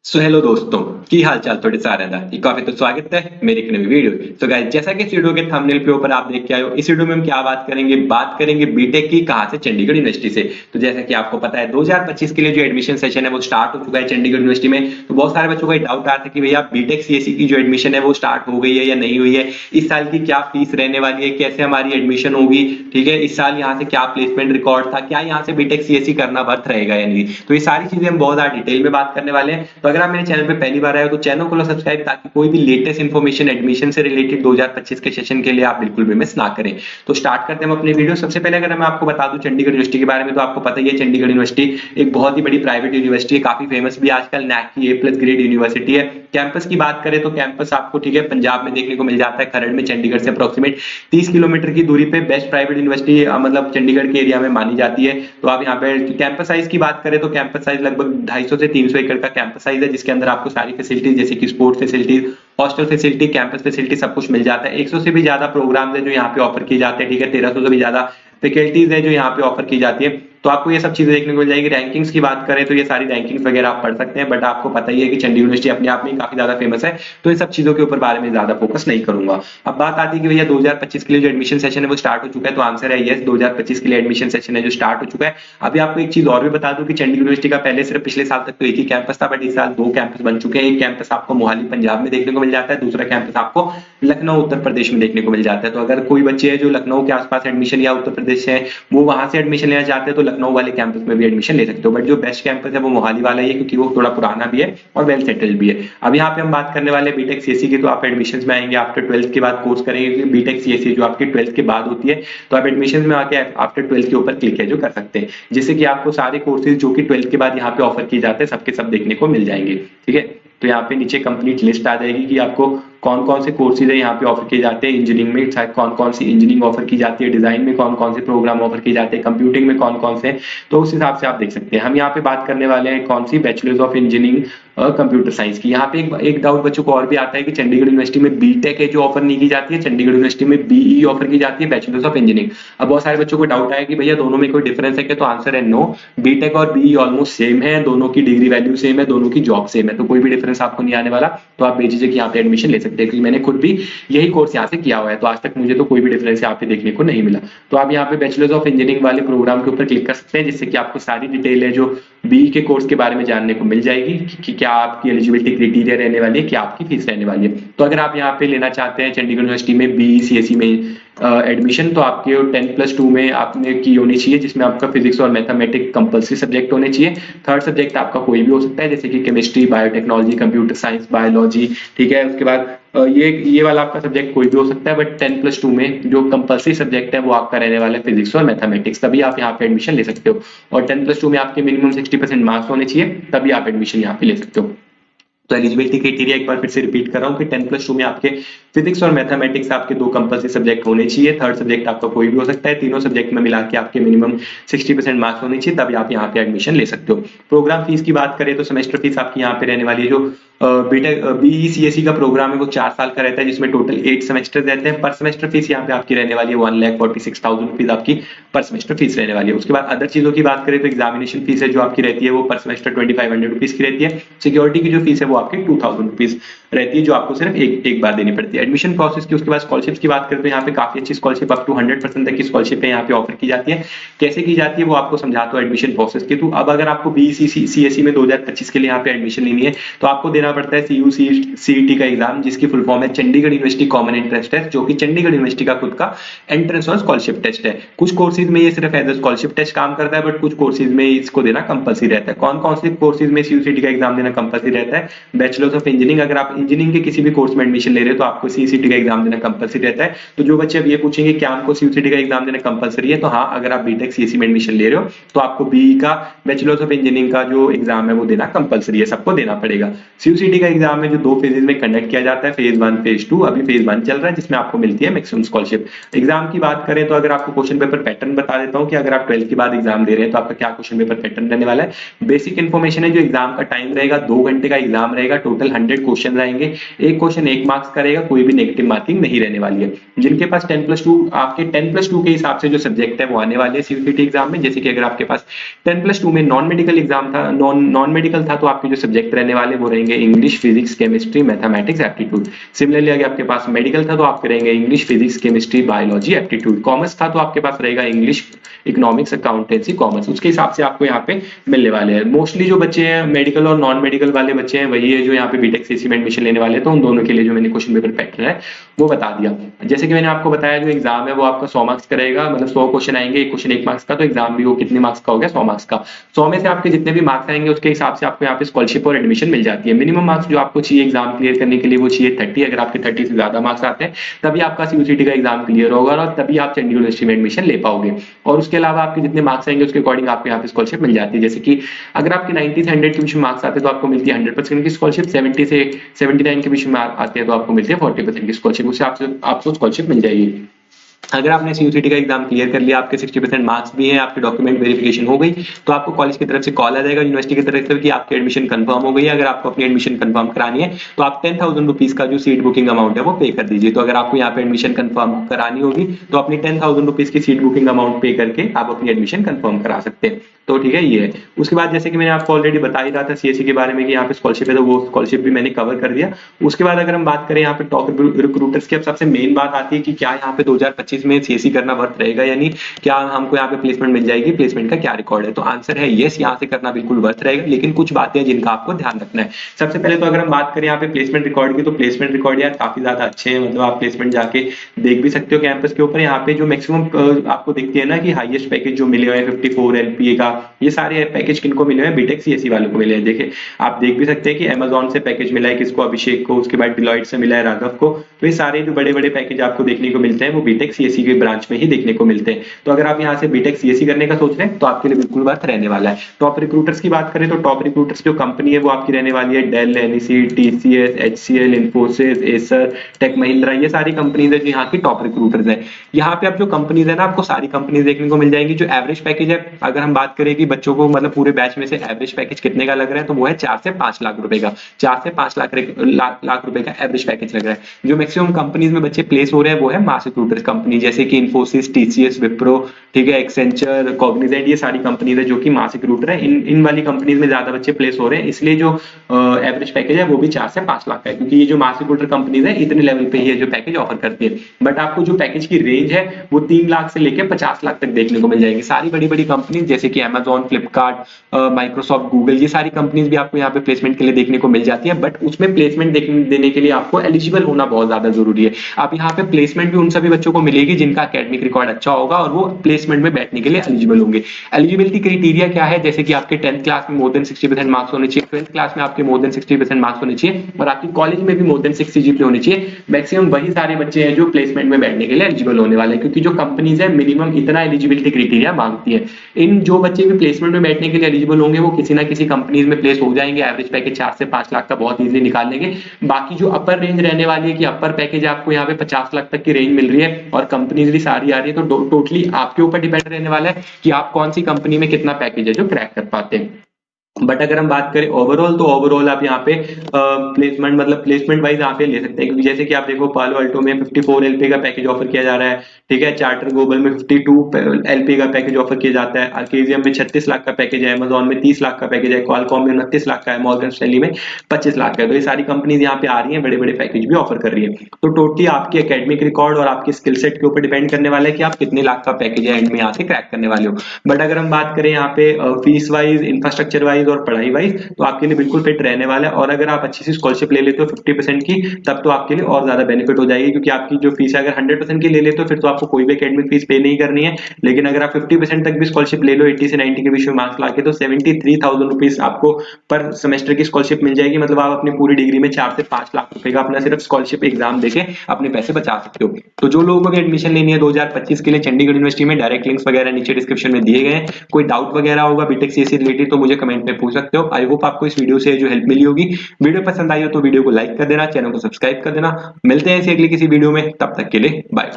So hello दोस्तों की हाल चाल थोड़े सारे दा काफी तो स्वागत है मेरी एक नई वीडियो। तो गाइस जैसा कि इस वीडियो के थंबनेल के ऊपर आप देख के आए हो, इस वीडियो में हम क्या बात करेंगे बीटेक की कहां से, चंडीगढ़ यूनिवर्सिटी से। तो जैसा कि आपको पता है 2025 के लिए जो एडमिशन सेशन है वो स्टार्ट हो चुका है चंडीगढ़ यूनिवर्सिटी में। तो बहुत सारे बच्चों को एक डाउट आता है कि भैया बीटेक सीएससी की जो एडमिशन है वो स्टार्ट हो गई है या नहीं हुई है, इस साल की क्या फीस रहने वाली है, कैसे हमारी एडमिशन होगी, ठीक है, इस साल यहाँ से क्या प्लेसमेंट रिकॉर्ड था, क्या यहाँ से बीटेक सीएससी करना वर्थ रहेगा या नहीं। तो ये सारी चीजें हम बहुत ज्यादा डिटेल में बात करने वाले हैं। तो अगर आप मेरे चैनल पे पहली बार आए हो तो चैनल को सब्सक्राइब, ताकि कोई भी लेटेस्ट इन्फॉर्मेशन एडमिशन से रिलेटेड 2025 के सेशन के लिए आप बिल्कुल भी मिस ना करें। तो स्टार्ट करते हैं हम अपनी वीडियो। सबसे पहले अगर मैं आपको बता दूं चंडीगढ़ यूनिवर्सिटी के बारे में, तो आपको पता ही है चंडीगढ़ यूनिवर्सिटी एक बहुत ही बड़ी प्राइवेट यूनिवर्सिटी है, काफी फेमस भी आजकल नैक की A+ ग्रेड यूनिवर्सिटी है। कैंपस की बात करें तो कैंपस आपको ठीक है पंजाब में देखने को मिल जाता है, खरड़ में, चंडीगढ़ से अप्रोक्सीमेट 30 किलोमीटर की दूरी पे बेस्ट प्राइवेट यूनिवर्सिटी मतलब चंडीगढ़ के एरिया में मानी जाती है। तो आप यहाँ पे कैंपस साइज की बात करें तो कैंपस साइज लगभग 250 से 300 एकड़ का कैंपस साइज है, जिसके अंदर आपको सारी फैसिलिटीज जैसे कि sports facilities, hostel facility, campus facility सब कुछ मिल जाता है। 100 से भी ज्यादा प्रोग्राम्स है जो यहाँ पे ऑफर किए जाते हैं, ठीक है, 1300 से भी ज्यादा फैकल्टीज है जो यहाँ पे ऑफर की जाती है। तो आपको ये सब चीजें देखने को मिल जाएगी। रैंकिंग्स की बात करें तो ये सारी रैंकिंग्स वगैरह आप पढ़ सकते हैं, बट आपको पता ही है कि चंडीगढ़ यूनिवर्सिटी अपने आप में काफी ज्यादा फेमस है, तो इन सब चीजों के ऊपर बारे में ज्यादा फोकस नहीं करूंगा। अब बात आती है कि भैया 2025 के लिए जो एडमिशन सेशन है वो स्टार्ट हो चुका है, तो आंसर है यस, 2025 के लिए एडमिशन सेशन है जो स्टार्ट हो चुका है। अभी आपको एक चीज और भी बता दूं कि चंडीगढ़ यूनिवर्सिटी का पहले सिर्फ पिछले साल तक तो एक ही कैंपस था, बट इस साल 2 कैंपस बन चुके हैं। एक कैंपस आपको मोहाली पंजाब में देखने को मिल जाता है, दूसरा कैंपस आपको लखनऊ उत्तर प्रदेश में देखने को मिल जाता है। तो अगर कोई बच्चे हैं जो लखनऊ के आसपास एडमिशन या उत्तर प्रदेश से वो वहां से एडमिशन लेना चाहते हैं तो लखनऊ वाले कैंपस में भी एडमिशन ले सकते हो, बट जो बेस्ट कैंपस है वो मोहाली वाला ही है, क्योंकि वो थोड़ा पुराना भी है और वेल सेटल्ड भी है। अब यहाँ पे हम बात करने वाले बीटेक सीएससी की। तो आप एडमिशन में आएंगे आफ्टर 12th के बाद कोर्स करेंगे बीटेक सीएससी जो आपकी 12th के बाद होती है। तो आप एडमिशन में आके आफ्टर 12th के ऊपर क्लिक है जो कर सकते हैं, जिससे कि आपको सारे कोर्सेज जो कि 12th के बाद यहाँ पे ऑफर किए जाते हैं सबके सब देखने को मिल जाएंगे, ठीक है। तो यहाँ पे नीचे कंप्लीट लिस्ट आ जाएगी कि आपको कौन कौन से कोर्सेज है यहाँ पे ऑफर किए जाते हैं। इंजीनियरिंग में कौन कौन सी इंजीनियरिंग ऑफर की जाती है, डिजाइन में कौन कौन से प्रोग्राम ऑफर किए जाते हैं, कंप्यूटिंग में कौन कौन से, तो उस हिसाब से आप देख सकते हैं। हम यहाँ पे बात करने वाले हैं कौन सी, bachelors of engineering computer science की। यहाँ पे एक डाउट बच्चों को और भी आता है कि चंडीगढ़ यूनिवर्सिटी में बीटेक है जो ऑफर नहीं की जाती है, चंडीगढ़ यूनिवर्सिटी में बीई ऑफर की जाती है, बैचलर्स ऑफ इंजीनियरिंग। अब बहुत सारे बच्चों को डाउट आया कि भैया दोनों में कोई डिफरेंस है क्या, तो आंसर है नो, बीटेक और बीई ऑलमोस्ट सेम है, दोनों की डिग्री वैल्यू सेम है, दोनों की जॉब सेम है, तो कोई भी डिफरेंस आपको नहीं आने वाला। तो आप बेझिझक यहाँ पे एडमिशन ले सकते हैं, क्योंकि मैंने खुद भी यही कोर्स यहाँ से किया हुआ है, तो आज तक मुझे तो कोई भी डिफरेंस यहाँ पे देखने को नहीं मिला। तो आप यहाँ पे बैचलर्स ऑफ इंजीनियरिंग वाले प्रोग्राम के ऊपर क्लिक कर सकते हैं, जिससे कि आपको सारी डिटेल है जो बीई के कोर्स के बारे में जानने को मिल जाएगी कि क्या आपकी एलिजिबिलिटी क्राइटेरिया रहने वाली है, क्या आपकी फीस रहने वाली है। तो अगर आप यहाँ पे लेना चाहते हैं चंडीगढ़ यूनिवर्सिटी में बीई सीएससी में एडमिशन, तो आपके 10+2 में आपने की होनी चाहिए, जिसमें आपका फिजिक्स और मैथमेटिक्स कंपल्सरी सब्जेक्ट होने चाहिए। थर्ड सब्जेक्ट आपका कोई भी हो सकता है, जैसे कि chemistry, biotechnology, computer science, biology, ठीक है। उसके बाद ये वाला आपका सब्जेक्ट कोई भी हो सकता है, बट 10+2 में जो कंपल्सरी सब्जेक्ट है वो आपका रहने वाला है फिजिक्स और मैथमेटिक्स, तभी आप यहाँ पे एडमिशन ले सकते हो। और 10+2 में आपके मिनिमम 60% मार्क्स होने चाहिए, तभी आप एडमिशन यहाँ पे ले सकते हो। तो एलिजिबिलिटी क्राइटेरिया एक बार फिर से रिपीट कर रहा हूँ कि 10+2 में आपके फिजिक्स और मैथमेटिक्स आपके 2 कंपल्सरी सब्जेक्ट होने चाहिए, थर्ड सब्जेक्ट आपका कोई भी हो सकता है, तीनों सब्जेक्ट में मिला के आपके मिनिमम 60% मार्क्स होने चाहिए, तभी आप यहाँ पे एडमिशन ले सकते हो। प्रोग्राम फीस की बात करें तो सेमेस्टर फीस आपकी यहाँ पे रहने वाली है, जो बीटेक बीई सीएससी का प्रोग्राम है वो 4 साल का रहता है, जिसमें टोटल 8 सेमेस्टर रहते हैं। पर सेमेस्टर फीस यहाँ पे आपकी रहने वाली है 1,46,000 रुपीज आपकी पर सेमेस्टर फीस रहने वाली है। उसके बाद अदर चीजों की बात करें तो एग्जामिनेशन फीस है जो आपकी रहती है वो पर सेमेस्टर 2500 रुपीज की रहती है। सिक्योरिटी की जो फीस है वो आपकी 2000 रुपीज रहती है, जो आपको सिर्फ एक बार देनी पड़ती है। एडमिशन प्रोसेस की, उसके बाद स्कॉलरशिप की बात करें तो यहाँ पे काफी अच्छी स्कॉलरशिप अप टू 100% तक की स्कॉलरशिप यहाँ पे ऑफर की जाती है। कैसे की जाती है वो आपको समझाता हूँ एडमिशन प्रोसेस के थ्रू। अब अगर आपको बीई सीएससी में 2025 के लिए यहाँ पे एडमिशन लेनी है तो आपको देना पड़ता है सीयूसीईटी का एग्जाम, जिसकी फुल फॉर्म है Chandigarh University Common Entrance Test, जो कि चंडीगढ़ यूनिवर्सिटी का खुद का एंट्रेंस और स्कॉलरशिप टेस्ट है। कुछ कोर्सेज में ये सिर्फ एज ए स्कॉलरशिप टेस्ट काम करता है, बट कुछ कोर्सेज में इसको देना कंपलसरी रहता है। कौन कौन से कोर्सेज में सीयूसीईटी का एग्जाम देना कंपलसरी रहता है? बैचलर्स ऑफ इंजीनियरिंग, अगर आप इंजीनियरिंग के किसी भी कोर्स में एडमिशन ले रहे हो तो आपको सीयूसीईटी का एग्जाम देना कंपलसरी रहता है। तो जो बच्चे अब ये पूछेंगे क्या हमको सीयूसीईटी का एग्जाम देना कंपलसरी है, तो हाँ, अगर आप बीटेक सीएससी में एडमिशन ले रहे हो तो आपको बीई का, बैचलर्स ऑफ इंजीनियरिंग का जो एग्जाम है वो देना कंपलसरी है, सबको देना पड़ेगा। सीयूसीईटी का एग्जाम है जो 2 फेजेज में कंडक्ट किया जाता है, फेज 1 फेज 2। अभी फेज 1 चल रहा है जिसमें आपको मिलती है मैक्सिमम स्कॉलरशिप। एग्जाम की बात करें तो अगर आपको क्वेश्चन पेपर पैटर्न बता देता हूं कि अगर आप 12th के बाद एग्जाम दे रहे हैं तो आपका क्या क्वेश्चन पेपर पैटर्न रहने वाला है। बेसिक इन्फॉर्मेशन है, जो एग्जाम का टाइम रहेगा 2 घंटे का एग्जाम रहेगा, टोटल 100 क्वेश्चन रहेंगे, एक क्वेश्चन 1 मार्क्स का रहेगा, कोई भी नेगेटिव मार्किंग नहीं रहने वाली है। जिनके पास 10+2 आपके 10+2 के हिसाब से जो सब्जेक्ट है वो आने वाले हैं सीयूईटी एग्जाम में, जैसे कि अगर आपके पास 10+2 में नॉन मेडिकल एग्जाम था, नॉन मेडिकल था, तो आपके जो सब्जेक्ट रहने वाले वो रहेंगे English, physics, chemistry, mathematics, aptitude. Similarly अगर आपके पास मेडिकल था तो आपके रहेंगे English, physics, chemistry, biology, aptitude. Commerce था तो आपके पास रहेगा इंग्लिश, इकोनॉमिक्स, अकाउंटेंसी, कॉमर्स। उसके हिसाब से आपको यहाँ पे मिलने वाले हैं। मोस्टली जो बच्चे हैं मेडिकल और नॉन मेडिकल वाले बच्चे हैं वही है जो यहाँ पे बीटेक सीसी में एडमिशन लेने वाले हैं। तो उन दोनों के लिए जो मैंने क्वेश्चन पेपर पैटर्न है वो बता दिया। जैसे कि मैंने आपको बताया जो एग्जाम है वो आपका 100 मार्क्स का रहेगा, मतलब 100 क्वेश्चन आएंगे, एक क्वेश्चन 1 मार्क्स का, तो एग्जाम भी वो कितने मार्क्स का हो गया, 100 मार्क्स का। 100 में से आपके जितने भी मार्क्स आएंगे उसके हिसाब से आपको यहाँ पे स्कॉलरशिप और एडमिशन मिल जाती है। मिनिमम मार्क्स जो आपको चाहिए एग्जाम क्लियर करने के लिए वो चाहिए 30। अगर आपके 30 से ज्यादा मार्क्स आते हैं तभी आपका सीयूईटी का एग्जाम क्लियर होगा और तभी आप चंडीगढ़ यूनिवर्सिटी में एडमिशन ले पाओगे। और उसके अलावा आपके जितने मार्क्स आएंगे उसके अकॉर्डिंग आपको यहाँ पे स्कॉलरशिप मिल जाती है। जैसे कि अगर आपके 90 से 100 के बीच में मार्क्स आते हैं तो आपको मिलती है 100% की स्कॉलरशिप, 70 से 79 के बीच में आते हैं तो आपको मिलती है 40% की स्कॉलरशिप। उससे आपको स्कॉलरशिप मिल जाएगी। अगर आपने सीयूईटी का एग्जाम क्लियर कर लिया, आपके 60% मार्क्स भी हैं, आपके डॉक्यूमेंट वेरिफिकेशन हो गई, तो आपको कॉलेज की तरफ से कॉल आ जाएगा, यूनिवर्सिटी की तरफ से कि आपकी एडमिशन कंफर्म हो गई है। अगर आपको अपनी एडमिशन कंफर्म करानी है तो आप 10,000 रुपीज का जो सीट बुकिंग अमाउंट है वो पे कर दीजिए। तो अगर आपको यहाँ पे एडमिशन कंफर्म करानी होगी तो अपनी 10,000 रुपीज की सीट बुकिंग अमाउंट पे करके आप अपनी एडमिशन कंफर्म करा सकते हैं। तो ठीक है, ये है। उसके बाद जैसे कि मैंने आपको ऑलरेडी बता ही रहा था सीएससी के बारे में कि यहाँ पे स्कॉलरशिप है, तो वो स्कॉलरशिप भी मैंने कवर कर दिया। उसके बाद अगर हम बात करें यहाँ पे टॉप रिक्रूटर्स की, अब सबसे मेन बात आती है कि क्या यहाँ पे 2025 में सीएससी करना वर्थ रहेगा या नहीं, क्या हमको यहाँ पे प्लेसमेंट मिल जाएगी, प्लेसमेंट का क्या रिकॉर्ड है। तो आंसर है यस, यहाँ से करना बिल्कुल वर्थ रहेगा, लेकिन कुछ बातें हैं जिनका आपको ध्यान रखना है। सबसे पहले तो अगर हम बात करें यहाँ पे प्लेसमेंट रिकॉर्ड की, तो प्लेसमेंट रिकॉर्ड यार काफी ज्यादा अच्छे हैं, मतलब आप प्लेसमेंट जाके देख भी सकते हो कैंपस के ऊपर। यहाँ पे जो मैक्सिमम आपको दिखती है ना कि हाईएस्ट पैकेज जो मिले हुए हैं 54 एलपीए का, ये सारे पैकेज किनको मिले हैं, बीटेक सीएससी वालों को मिले हैं। देखिए आप देख भी सकते हैं कि अमेजॉन से पैकेज मिला है किसको, अभिषेक को, उसके बाद डिलॉयट से मिला है राघव को। तो ये सारे जो बड़े बड़े पैकेज आपको देखने को मिलते हैं वो बीटेक सीएससी के ब्रांच में ही देखने को मिलते हैं। तो अगर आप यहाँ से बीटेक सीएससी करने का सोच रहे हैं तो आपके लिए बिल्कुल वर्थ रहने वाला है। टॉप रिक्रूटर्स की बात करें तो टॉप रिक्रूटर्स जो कंपनी है वो आपकी रहने वाली है Dell, NEC, TCS, HCL, Infosys, Acer, Tech Mahindra, ये सारी कंपनीज है जो यहाँ की टॉप रिक्रूटर्स है। यहाँ पे आप जो कंपनीज है ना आपको सारी कंपनीज देखने को मिल जाएंगी। जो एवरेज पैकेज है अगर हम बात करें कि बच्चों को मतलब पूरे बैच में से एवरेज पैकेज कितने का लग रहा है तो वो है 4 से 5 लाख रुपए का, 4 से 5 लाख रुपए का एवरेज पैकेज लग रहा है। जो मैक्सिमम कंपनीज में बच्चे प्लेस हो रहे हैं वो है मास रिक्रूटर्स कंपनी, जैसे कि इन्फोसिस, टीसीएस, विप्रो, ठीक है, एक्सेंचर, कॉग्निजेंट, ये सारी कंपनीज है जो कि मास रिक्रूटर है। इन वाली कंपनीज में ज्यादा बच्चे प्लेस हो रहे हैं, इसलिए जो एवरेज पैकेज है वो भी 4 से 5 लाख का है, क्योंकि ये जो मास रिक्रूटर कंपनीज है इतने लेवल पे ही है जो पैकेज ऑफर करती है। बट आपको जो पैकेज की रेंज है वो 3 लाख से लेकर 50 लाख तक देखने को मिल जाएगी। सारी बड़ी बड़ी कंपनीज जैसे कि अमेजॉन, फ्लिपकार्ट, माइक्रोसॉफ्ट, गूगल, ये सारी कंपनीज भी आपको यहाँ पे प्लेसमेंट के लिए देखने को मिल जाती है। बट उसमें प्लेसमेंट देने के लिए आपको एलिजिबल होना बहुत ज्यादा जरूरी है। आप यहाँ पे प्लेसमेंट भी उन सभी बच्चों को मिलेगी जिनका एकेडमिक रिकॉर्ड अच्छा होगा और वो प्लेसमेंट में बैठने के लिए एलिजिबल होंगे। एलिजिबिलिटी क्राइटेरिया क्या है, जैसे कि आपके 10th क्लास में मोर देन 60% मार्क्स होने चाहिए, 12th क्लास में आपके मोर देन 60% मार्क्स होने चाहिए और आपकी कॉलेज में भी मोर देन 6 सीजीपीए होनी चाहिए। मैक्सिमम वही सारे बच्चे हैं जो प्लेसमेंट में बैठने के लिए एलिजिबल होने वाले हैं, क्योंकि जो कंपनीज है मिनिमम इतना एलिजिबिलिटी क्राइटेरिया मांगती है। इन जो बच्चे भी प्लेसमेंट में बैठने के लिए एलिजिबल होंगे वो किसी ना किसी कंपनीज में प्लेस हो जाएंगे। एवरेज पैकेज 4 से 5 लाख का बहुत इजीली निकाल लेंगे। बाकी जो अपर रेंज रहने वाली है कि अपर पैकेज आपको यहाँ पे 50 लाख तक की रेंज मिल रही है और कंपनीज भी सारी आ रही है, तो टोटली आपके ऊपर डिपेंड रहने वाला है कि आप कौन सी कंपनी में कितना पैकेज है जो क्रैक कर पाते हैं। बट अगर हम बात करें ओवरऑल, तो ओवरऑल आप यहाँ पे प्लेसमेंट वाइज यहाँ पे ले सकते हैं, क्योंकि जैसे कि आप देखो पालो अल्टो में 54 एलपी का पैकेज ऑफर किया जा रहा है, ठीक है, चार्टर ग्लोबल में 52 एलपी का पैकेज ऑफर किया जाता है, आर्केजियम में 36 लाख का पैकेज है, अमेजॉन में 30 लाख का पैकेज है, क्वालकॉम में 29 लाख का है, मॉर्गन स्टैनली में 25 लाख का है। तो ये सारी कंपनीज यहाँ पे आ रही है, बड़े बड़े पैकेज भी ऑफर कर रही है। तो टोटली आपके एकेडमिक रिकॉर्ड और आपके स्किल सेट के ऊपर डिपेंड करने वाला है कि आप कितने लाख का पैकेज है एंड में यहाँ से क्रैक करने वाले हो। बट अगर हम बात करें यहाँ पे फीस वाइज, इंफ्रास्ट्रक्चर वाइज और पढ़ाई वाइज, तो आपके लिए बिल्कुल फिट रहने वाला है। और अगर आप अच्छी सी स्कॉलरशिप ले लेते हो 50% की, तब तो आपके लिए और ज्यादा बेनिफिट हो जाएगी, क्योंकि आपकी जो फीस है अगर 100% की ले लेते हो फिर तो आपको कोई भी एकेडमिक फीस पे नहीं करनी है। लेकिन अगर आप 50% तक भी स्कॉलरशिप ले लो 80 से 90 के बीच में मार्क्स लाके, तो 73,000 रुपीज आपको पर सेमेस्टर की स्कॉलरशिप मिल जाएगी। मतलब आप अपनी पूरी डिग्री में 4 से 5 लाख रुपए का अपना सिर्फ स्कॉलरशिप एग्जाम देके अपने पैसे बचा सकते हो। तो जो लोगों को एडमिशन लेनी है 2025 के लिए चंडीगढ़ यूनिवर्सिटी में, डायरेक्ट लिंक्स वगैरह नीचे डिस्क्रिप्शन में दिए गए हैं। कोई डाउट वगैरह होगा बीटेक सीएससी रिलेटेड तो मुझे कमेंट में पूछ सकते हो। आई होप आपको इस वीडियो से जो हेल्प मिली होगी। वीडियो पसंद आई हो तो वीडियो को लाइक कर देना, चैनल को सब्सक्राइब कर देना। मिलते हैं ऐसे अगली किसी वीडियो में, तब तक के लिए बाय।